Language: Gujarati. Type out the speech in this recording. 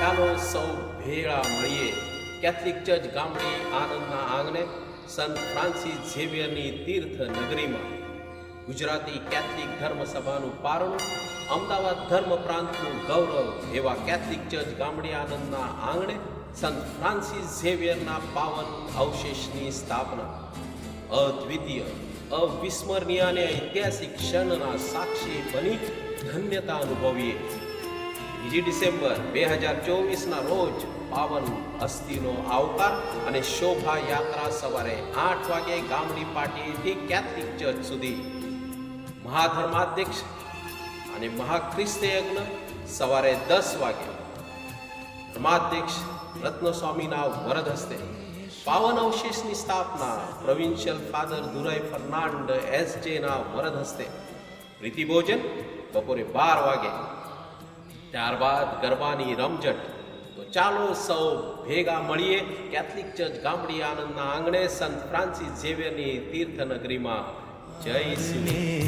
ચાલો સૌ ભેળા મળીએ કેથલિક ચર્ચ ગામડી આનંદના આંગણે સંત ફ્રાન્સિસ ઝેવિયરની તીર્થ નગરીમાં ગુજરાતી કેથલિક ધર્મ સભાનું પારણું, અમદાવાદ ધર્મ પ્રાંતનું ગૌરવ એવા કેથલિક ચર્ચ ગામડી આનંદના આંગણે સંત ફ્રાન્સિસ ઝેવિયરના પાવન અવશેષની સ્થાપના. અદ્વિતીય, અવિસ્મરણીય અને ઐતિહાસિક ક્ષણના સાક્ષી બની ધન્યતા અનુભવીએ. 2 ડિસેમ્બર 2024ના રોજ પાવન અસ્થિનો આવકાર અને શોભાયાત્રા સવારે 8 વાગે ગામડી પાટીથી કેથલિક ચર્ચ સુધી, મહાધર્માધ્યક્ષ અને મહાખ્રિસ્ત યજ્ઞ સવારે 10 વાગે, ધર્માધ્યક્ષ રત્નસ્વામીના વરદ હસ્તે, પાવન અવશેષની સ્થાપના પ્રોવિન્શિયલ ફાધર દુરાઈ ફર્નાન્ડ એસજેના વરદ હસ્તે, પ્રીતિભોજન બપોરે 12 વાગે, ત્યારબાદ ગરબાની રમઝટ. તો ચાલો સૌ ભેગા મળીએ કેથલિક ચર્ચ ગામડી આનંદના આંગણે સંત ફ્રાન્સિસ ઝેવિયરની તીર્થનગરીમાં. જય શ્રી.